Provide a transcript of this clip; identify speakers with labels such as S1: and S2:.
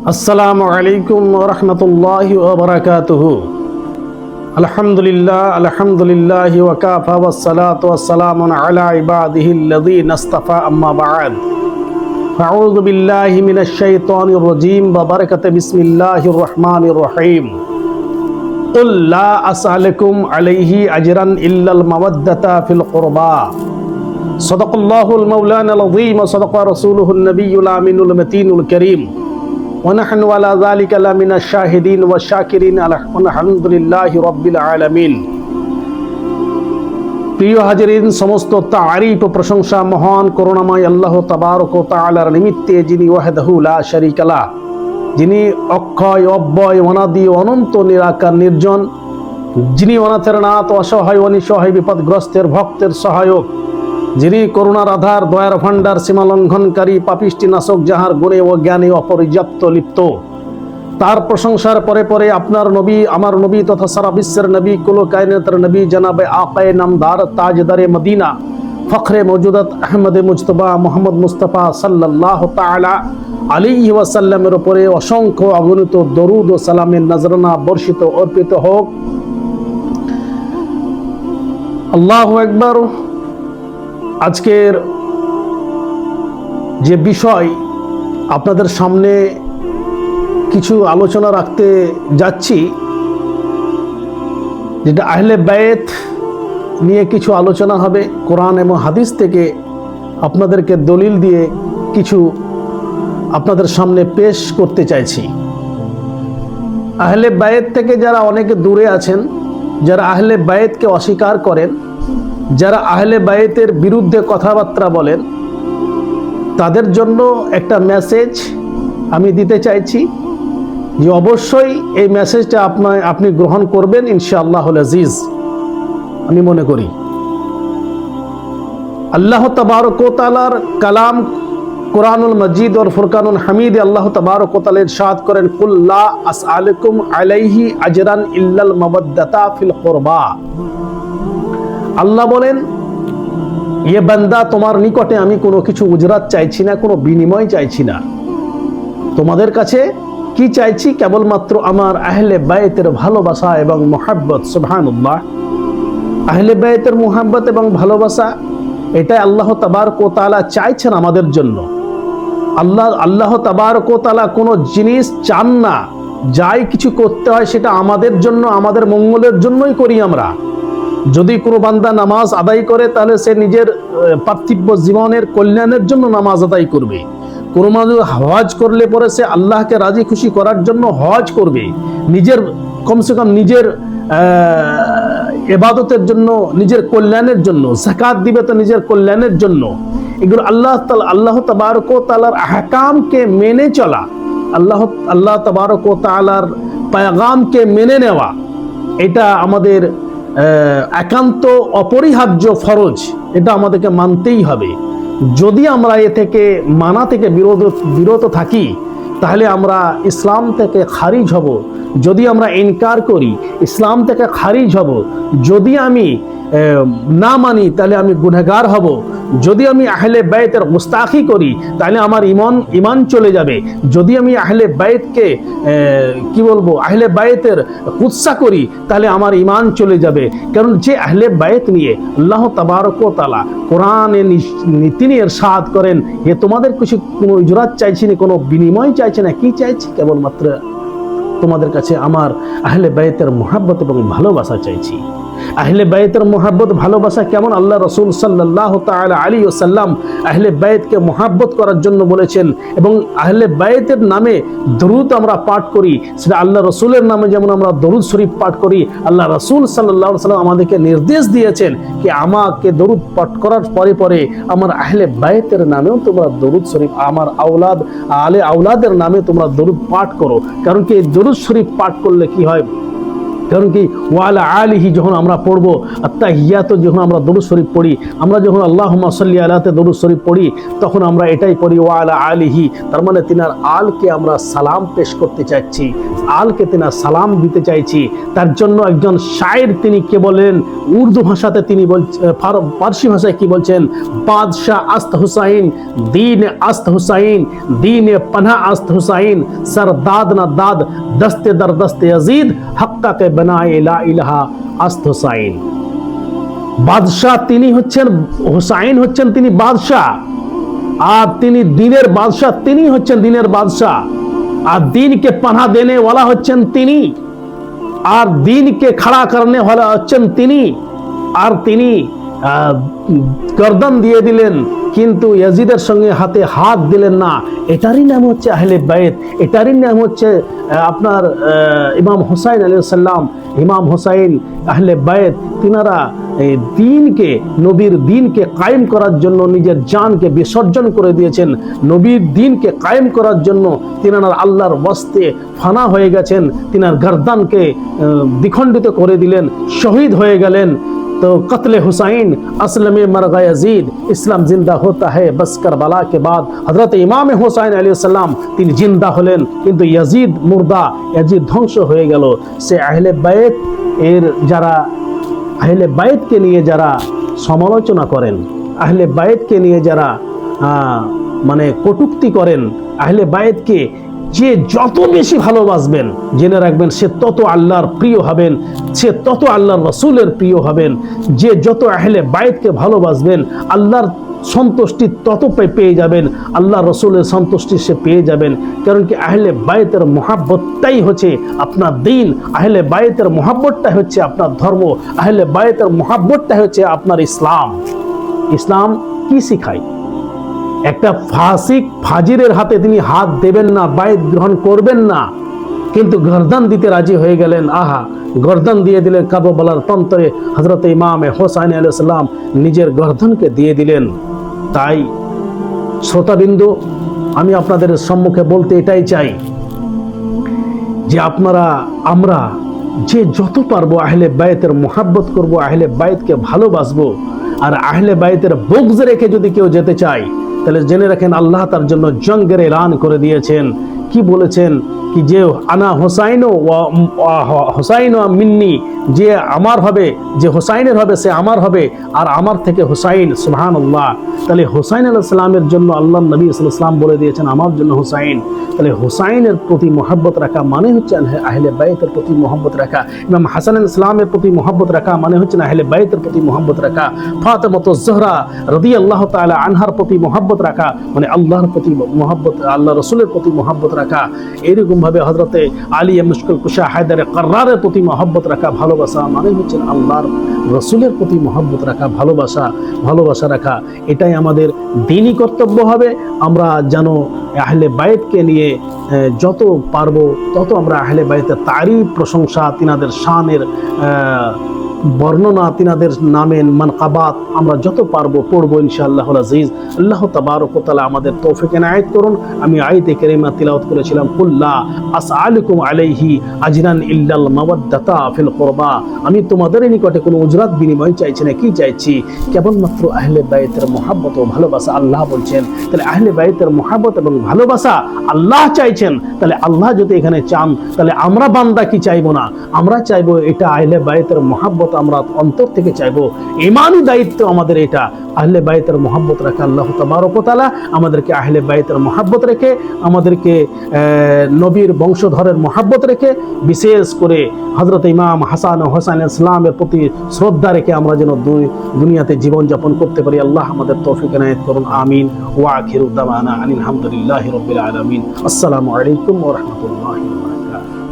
S1: আসসালামু আলাইকুম ওয়া রাহমাতুল্লাহি ওয়া বারাকাতুহু। আলহামদুলিল্লাহ ওয়া কাফা ওয়াস সালাতু ওয়াস সালামু আলা ইবাদিহিল্লাযীনা ইসতাফা, আম্মা বা'দ। আউযু বিল্লাহি মিনাশ শাইতানির রাজীম ওয়া বারাকাতুহু। বিসমিল্লাহির রাহমানির রহিম। কুল লা আসআলুকুম আলাইহি আজরান ইল্লাল মাওয়াদ্দাতা ফিল কুরবা। সাদাকাল্লাহুল মাওলানাল আযীম ওয়া সাদাকা রাসূলুহুন নাবিয়্যুল আমিনুল মাতিনুল কারীম। ونحن على ذلك لمن الشاهدين والشاكرين الحمد لله رب العالمين। প্রিয় হাজিরিন, সমস্ত তারিফ ও প্রশংসা মহান করুণাময় আল্লাহ তাবারক ওয়া তাআলার নিমিত্তে, যিনি ওয়াহদাহু লা শারীকা লাহ, যিনি অক্ষয় অব্যয় অনাদি অনন্ত নিরাকার নির্জন, যিনি অনাথের নাথ, অসহায় অনিসহায় বিপদগ্রস্তের ভক্তের সহায়ক, যিনি করুণার আধার, দয়ার ভান্ডার, সীমা লঙ্ঘনকারী, পাপিষ্টি নাশক, যাহার গুণে ও জ্ঞানে অপর্যাপ্ত লিপ্ত, তার প্রশংসার পরে পরে আপনার নবী, আমার নবী তথা সারা বিশ্বের নবী, কুল কায়নাতের নবী জনাবে আকায়ে নামদার, তাজদারে মদিনা, ফখরে মওজুদাত আহমদে মুজতবা মুহাম্মদ মুস্তাফা সাল্লাল্লাহু তাআলা আলাইহি ওয়াসাল্লামের উপরে অসংখ্য অগণিত দরুদ ও সালামের নজরানা বর্ষিত অর্পিত হোক। আল্লাহু আকবার। আজকের যে বিষয় আপনাদের সামনে কিছু আলোচনা রাখতে যাচ্ছি, যেটা আহলে বায়েত নিয়ে কিছু আলোচনা হবে। কোরআন এবং হাদিস থেকে আপনাদেরকে দলিল দিয়ে কিছু আপনাদের সামনে পেশ করতে চাইছি। আহলে বায়েত থেকে যারা অনেকে দূরে আছেন, যারা আহলে বায়েতকে অস্বীকার করেন, যারা আহলে বায়েতের বিরুদ্ধে কথাবার্তা বলেন, তাদের জন্য একটা মেসেজ আমি দিতে চাইছি, যে অবশ্যই এই মেসেজটা আপনি গ্রহণ করবেন ইনশাআল্লাহুল আজিজ। আমি মনে করি আল্লাহ তাবারক ওয়া তাআলার কালাম কুরআনুল মাজিদ और ফুরকানুল হামিদ আল্লাহ তাবারক ওয়া তাআলা ইরশাদ করেন, কুল লা আসআলুকুম আলাইহি আজরান ইল্লাল মাওয়াদ্দাতা ফিল কুরবা। আল্লাহ বলেন, ইয়ে বান্দা, তোমার নিকটে আমি কোনো কিছু উজরাত চাইছি না, কোনো বিনিময় চাইছি না। তোমাদের কাছে কি চাইছি? কেবলমাত্র আমার আহলে বায়েতের ভালোবাসা এবং মুহাব্বত। সুবহানাল্লাহ। আহলে বায়েতের মুহাব্বত এবং ভালোবাসা, এটাই আল্লাহ তাবারক ওয়া তাআলা চাইছেন আমাদের জন্য। আল্লাহ তাবারক ওয়া তাআলা কোনো জিনিস চান না। যাই কিছু করতে হয় সেটা আমাদের জন্য, আমাদের মঙ্গলের জন্যই করি আমরা। যদি কোনো বান্দা নামাজ আদায় করে, তাহলে সে নিজের পার্থিব জীবনের কল্যাণের জন্য নামাজ আদায় করবে। কোনো মানুষ হজ করলে পরে সে আল্লাহকে রাজি খুশি করার জন্য হজ করবে, নিজের কমসে কম নিজের ইবাদতের জন্য, নিজের কল্যাণের জন্য। যাকাত দিবে তো নিজের কল্যাণের জন্য। এগুলো আল্লাহ তাবারক ওয়া তাআলার আহকামকে মেনে চলা, আল্লাহ তাবারক ওয়া তাআলার পেগামকে মেনে নেওয়া, এটা আমাদের একান্ত অপরিহার্য ফরজ। এটা আমাদেরকে মানতেই হবে। যদি আমরা এ থেকে মানা থেকে বিরত থাকি, তাহলে আমরা ইসলাম থেকে খারিজ হব। যদি আমরা ইনকার করি, ইসলাম থেকে খারিজ হব। যদি আমি না মানি, তাহলে আমি গুনাহগার হব। যদি আমি আহলে বায়েতের গুস্তাখি করি, তাহলে আমার ইমান চলে যাবে। যদি আমি আহলে বায়েতকে আহলে বায়েতের কুৎসা করি, তাহলে আমার ইমান চলে যাবে। কারণ যে আহলে বায়েত নিয়ে আল্লাহ তাবারক ওয়া তাআলা কোরআনে তিনি ইরশাদ করেন, যে তোমাদের কোনো উজরাত চাইছি না, কোনো বিনিময় চাইছি না। কি চাইছি? কেবলমাত্র তোমাদের কাছে আমার আহলে বায়েতের মুহাব্বত এবং ভালোবাসা চাইছি। আহলে বায়েতের মুহাব্বত ভালোবাসা কেমন? আল্লাহ রাসূল সাল্লাল্লাহু তাআলা আলাইহি ওয়াসাল্লাম আহলে বায়েতকে মুহাব্বত করার জন্য বলেছেন। এবং আহলে বায়েতের নামে দরুদ আমরা পাঠ করি, সেটা আল্লাহ রাসূলের নামে যেমন আমরা দরুদ শরীফ পাঠ করি, আল্লাহ রাসূল সাল্লাল্লাহু আলাইহি ওয়াসাল্লাম আমাদেরকে নির্দেশ দিয়েছেন যে আমাকে দরুদ পাঠ করার পরে পরে আমার আহলে বায়েতের নামেও তোমরা দরুদ শরীফ, আমার আউলাদের নামে তোমরা দরুদ পাঠ করো। কারণ কি, দরুদ শরীফ পাঠ করলে কি হয়? কারণ কি ওয়ালা আলিহি যখন আমরা পড়বো, আত্তাহিয়াত যখন আমরা দরুদ শরীফ পড়ি, আমরা যখন আল্লাহুম্মা সাল্লি আলাতে দরুদ শরীফ পড়ি, তখন আমরা এটাই পড়ি ওয়ালা আলিহি, তার মানে তিনার আলকে আমরা সালাম পেশ করতে চাইছি, আলকে তিনার সালাম দিতে চাইছি। তার জন্য একজন শায়ের তিনি কে বলেন, উর্দু ভাষাতে তিনি পার্সি ভাষায় কি বলছেন, বাদশাহ আস্ত হুসাইন, দিন আস্ত হুসাইন, দিন পানা আস্ত হুসাইন, সর দাদ না দাদ, দস্তে দর দস্তে यजीद हक्का के बनाए ला इलाहा আস্ত হুসাইন। বাদশাহ তিনি হচ্ছেন, হুসাইন হচ্ছেন তিনি বাদশাহ, আর তিনি দিনের বাদশাহ, তিনি হচ্ছেন দিনের বাদশাহ, আর দিনকে পানা দেনে वाला হচ্ছেন তিনি, আর দিনকে खड़ा करने वाला হচ্ছেন তিনি। আর তিনি গর্দন দিয়ে দিলেন, কিন্তু ইয়াজিদের সঙ্গে হাতে হাত দিলেন না। এটারই নাম হচ্ছে আহলে বাইত, এটারই নাম হচ্ছে আপনার ইমাম হুসাইন আলাইহিস সালাম। ইমাম হুসাইন আহলে বাইত, তিনারা এই দিনকে, নবীর দিনকে কায়েম করার জন্য নিজের জানকে বিসর্জন করে দিয়েছেন। নবীর দিনকে কায়েম করার জন্য তিনারা আল্লাহর ওয়াস্তে ফানা হয়ে গেছেন, তিনার গর্দানকে দ্বিখণ্ডিত করে দিলেন, শহীদ হয়ে গেলেন। तो कत्ल हुसैन असल में मर गए यजीद, इस्लाम जिंदा होता है बस करबला के बाद। हजरत इमाम हुसैन अलैहिस्सलाम তিনি জিন্দা হলেন, কিন্তু ইয়াজিদ মুর্দা, ইয়াজিদ ধ্বংস হয়ে গেল। সে আহলে বাইত এর যারা আহলে বাইতকে নিয়ে যারা সমালোচনা করেন, আহলে বাইতকে নিয়ে যারা মানে কটূক্তি করেন, আহলে বাইতকে যে যত বেশি ভালোবাসবেন, জেনে রাখবেন সে তত আল্লাহর প্রিয় হবেন, সে তত আল্লাহর রাসূলের প্রিয় হবেন। যে যত আহলে বাইতকে ভালোবাসবেন, আল্লাহর সন্তুষ্টি তত পেয়ে যাবেন, আল্লাহ রাসূলের সন্তুষ্টি সে পেয়ে যাবেন। কারণ কি আহলে বাইতের মহব্বতটাই হচ্ছে আপনার দিন, আহলে বাইতের মহব্বতটাই হচ্ছে আপনার ধর্ম, আহলে বাইতের মহব্বতটাই হচ্ছে আপনার ইসলাম। ইসলাম কি শিখায়? একটা ফাসিক ফাজিরের হাতে তিনি হাত দেবেন না, বায়াত গ্রহণ করবেন না, কিন্তু গর্দান দিতে রাজি হয়ে গেলেন। আহা, গর্দান দিয়ে দিলেন কারবালার প্রান্তরে। হযরত ইমাম হুসাইন আলাইহিস সালাম নিজের গর্দানকে দিয়ে দিলেন। তাই শ্রোতাবিন্দু, আমি আপনাদের সম্মুখে বলতে এটাই চাই যে আপনারা, আমরা যে যত পারবো আহলে বাইতের মহব্বত করব, আহলে বাইতকে ভালোবাসবো। আর আহলে বাইতের বুগজ রেখে যদি কেউ যেতে চায়, তাহলে জেনে রাখেন আল্লাহ তার জন্য জঙ্গের এলান করে দিয়েছেন। কি বলেছেন? কি যে আনা হুসাইন মিন্নি, যে আমার হবে, যে হুসাইনের হবে সে আমার হবে, আর আমার থেকে হুসাইন। সুবহানাল্লাহ। তাহলে হুসাইন আলাইহিস সালামের জন্য আল্লাহ নবী সাল্লাল্লাহু আলাইহি ওয়াসাল্লাম বলে দিয়েছেন আমার জন্য হুসাইন। তাহলে হুসাইনের প্রতি মহব্বত রাখা মানে হচ্ছে আহলে বাইতের প্রতি মহব্বত রাখা। ইমাম হাসান আলাইহিস সালামের প্রতি মহব্বত রাখা মানে হচ্ছে আহলে বাইতের প্রতি মহব্বত রাখা। ফাতেমাতুজ জোহরা রাদিয়াল্লাহু তাআলা আনহার প্রতি মহব্বত রাখা মানে আল্লাহর প্রতি মহব্বত, আল্লাহ রাসূলের প্রতি মহব্বত রাখা। এরকম ভাবে হযরতে আলী মুশকিল কুশা হায়দারে কাররারের প্রতি মহব্বত রাখা, ভালোবাসা মানে হচ্ছে আল্লাহর রাসূলের প্রতি মহব্বত রাখা, ভালোবাসা রাখা। এটাই আমাদের দ্বীনি কর্তব্য হবে। আমরা যেন আহলে বাইতকে নিয়ে যত পারবো তত আমরা আহলে বাইতের তারিফ, প্রশংসা, তিনাদের শানের বর্ণনা, তিনাদের নামের মানকাবাত আমরা যত পারবো পড়বো ইনশাআল্লাহুল আজিজ। আল্লাহ তাবারক ওয়া তাআলা আমাদের তৌফিক এনায়েত করুন। আমি আয়াতে কারিমা তিলাওয়াত করেছিলাম, কুল্লা আসআলুকুম আলাইহি আজরান ইল্লাল মাওয়াদ্দাতা ফিল কুরবা। আমি তোমাদের নিকটে কোনো উজরাত বিনিময় চাইছি না, কি চাইছি? কেবলমাত্র আহলে বাইতের মহব্বত ও ভালোবাসা। আল্লাহ বলছেন, তাহলে আহলে বাইতের মহব্বত এবং ভালোবাসা আল্লাহ চাইছেন। তাহলে আল্লাহ যদি এখানে চান, তাহলে আমরা বান্দা কি চাইবো না? আমরা চাইবো এটা আহলে বাইতের মহব্বত আমরা অন্তর থেকে চাইবো। ঈমানি দায়িত্ব আমাদের এটা, আহলে বাইতের মহব্বত রাখা। আল্লাহ তাবারক ওয়া তাআলা আমাদেরকে আহলে বাইতের মহব্বত রেখে, আমাদেরকে নবীর বংশধরের মহব্বত রেখে, বিশেষ করে হযরত ইমাম হাসান ও হুসাইন আলাইহিস সালামের প্রতি শ্রদ্ধা রেখে আমরা যেন দুনিয়াতে জীবন যাপন করতে পারি। আল্লাহ আমাদের তৌফিক এনায়েত করুন। আমিন। ওয়া আখিরু দাওয়ানা আনিল হামদুলিল্লাহি রাব্বিল আলামিন। আসসালামু আলাইকুম ওয়া রাহমাতুল্লাহি ওয়া বারাকাতুহু।